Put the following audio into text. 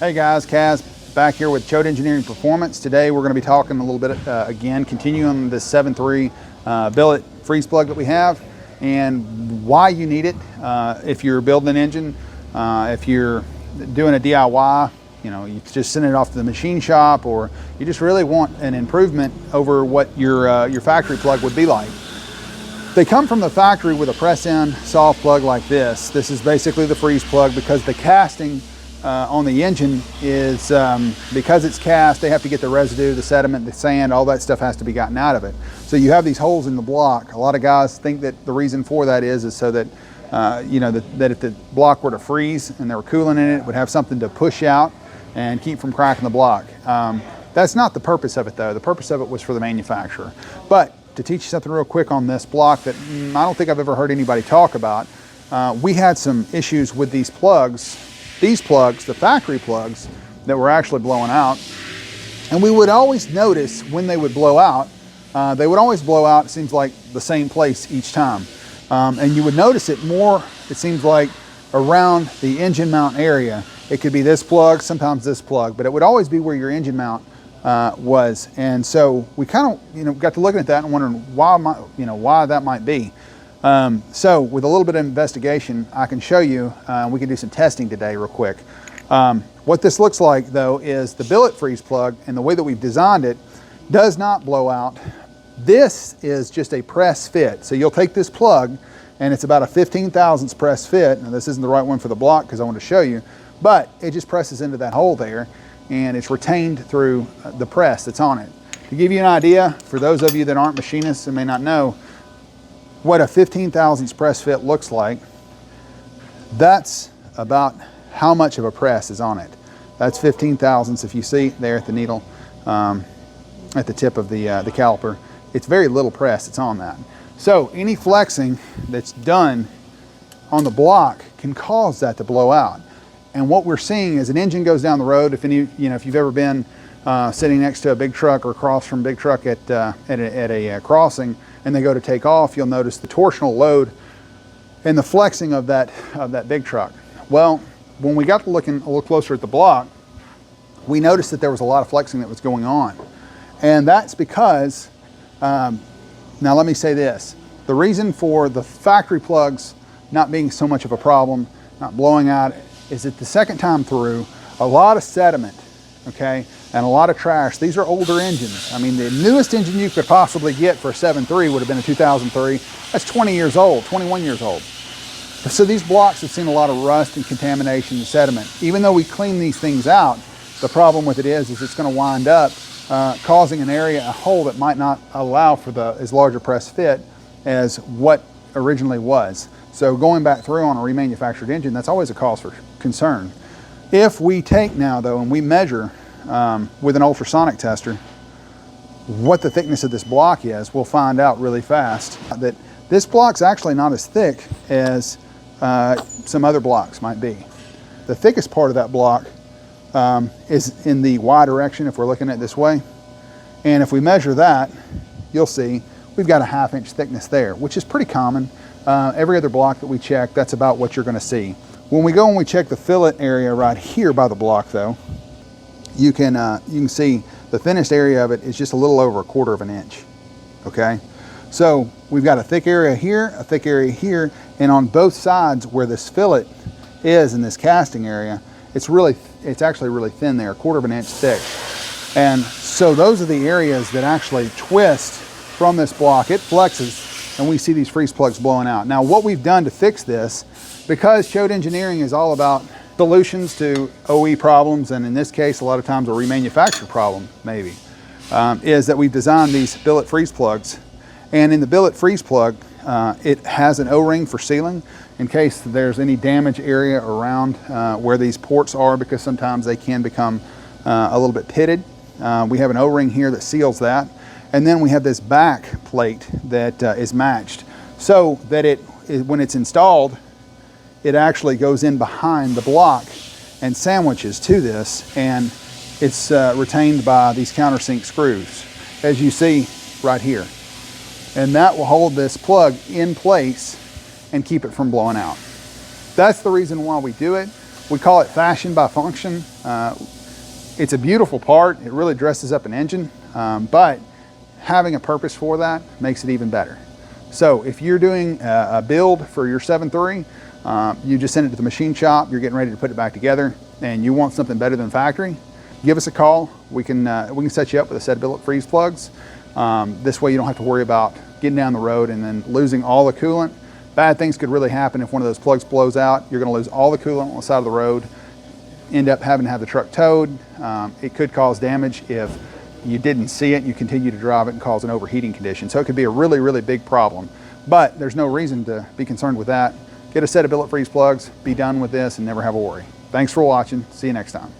Hey guys, Kaz back here with Choate Engineering Performance. Today we're going to be talking a little bit again, continuing this 7.3 billet freeze plug that we have and why you need it. If you're building an engine, if you're doing a DIY, you just send it off to the machine shop, or you just really want an improvement over what your factory plug would be like. They come from the factory with a press-in soft plug like this. This is basically the freeze plug because the casting on the engine is, because it's cast, they have to get the residue, the sediment, the sand, all that stuff has to be gotten out of it. So you have these holes in the block. A lot of guys think that the reason for that is so that, that if the block were to freeze and there were coolant in it, it would have something to push out and keep from cracking the block. That's not the purpose of it though. The purpose of it was for the manufacturer. But to teach you something real quick on this block that I don't think I've ever heard anybody talk about, we had some issues with these plugs. These plugs, the factory plugs, that were actually blowing out. And we would always notice when they would blow out, they would always blow out, it seems like, the same place each time. And you would notice it more, it seems like, around the engine mount area. It could be this plug, sometimes this plug, but it would always be where your engine mount was. And so we kind of, got to looking at that and wondering why that might be. So with a little bit of investigation, I can show you, we can do some testing today real quick. What this looks like though is the billet freeze plug, and the way that we've designed it does not blow out. This is just a press fit. So you'll take this plug and it's about a 15 thousandths press fit. Now this isn't the right one for the block because I want to show you, but it just presses into that hole there and it's retained through the press that's on it. To give you an idea, for those of you that aren't machinists and may not know what a 15 thousandths press fit looks like, that's about how much of a press is on it. That's 15 thousandths. If you see there at the needle, at the tip of the caliper, it's very little press that's on that. So any flexing that's done on the block can cause that to blow out. And what we're seeing as an engine goes down the road, if you've ever been sitting next to a big truck or across from a big truck at a crossing, and they go to take off, you'll notice the torsional load and the flexing of that big truck. Well, when we got to looking a little closer at the block, we noticed that there was a lot of flexing that was going on. And that's because, now let me say this, the reason for the factory plugs not being so much of a problem, not blowing out, is that the second time through, a lot of sediment, okay, and a lot of trash. These are older engines. I mean, the newest engine you could possibly get for a 7.3 would have been a 2003. That's 20 years old, 21 years old. So these blocks have seen a lot of rust and contamination and sediment. Even though we clean these things out, the problem with it is it's going to wind up causing an area, a hole that might not allow for as large a press fit as what originally was. So going back through on a remanufactured engine, that's always a cause for concern. If we take now though and we measure with an ultrasonic tester what the thickness of this block is, we'll find out really fast that this block's actually not as thick as some other blocks might be. The thickest part of that block is in the Y direction if we're looking at it this way. And if we measure that, you'll see we've got a 1/2 inch thickness there, which is pretty common. Every other block that we check, that's about what you're going to see. When we go and we check the fillet area right here by the block though, you can see the thinnest area of it is just a little over 1/4 of an inch, okay? So we've got a thick area here, a thick area here, and on both sides where this fillet is in this casting area, it's actually really thin there, 1/4 of an inch thick. And so those are the areas that actually twist from this block. It flexes and we see these freeze plugs blowing out. Now what we've done to fix this, because Choate Engineering is all about solutions to OE problems, and in this case a lot of times a remanufactured problem maybe, is that we've designed these billet freeze plugs. And in the billet freeze plug, it has an O-ring for sealing in case there's any damage area around where these ports are, because sometimes they can become a little bit pitted. We have an O-ring here that seals that. And then we have this back plate that is matched so that when it's installed, it actually goes in behind the block and sandwiches to this, and it's retained by these countersink screws, as you see right here. And that will hold this plug in place and keep it from blowing out. That's the reason why we do it. We call it fashion by function. It's a beautiful part. It really dresses up an engine, but having a purpose for that makes it even better. So if you're doing a build for your 7.3, you just send it to the machine shop, you're getting ready to put it back together, and you want something better than factory, give us a call. We can set you up with a set of billet freeze plugs. This way you don't have to worry about getting down the road and then losing all the coolant. Bad things could really happen if one of those plugs blows out. You're gonna lose all the coolant on the side of the road, end up having to have the truck towed. It could cause damage if you didn't see it and you continue to drive it and cause an overheating condition. So it could be a really, really big problem. But there's no reason to be concerned with that. Get a set of billet freeze plugs, be done with this, and never have a worry. Thanks for watching. See you next time.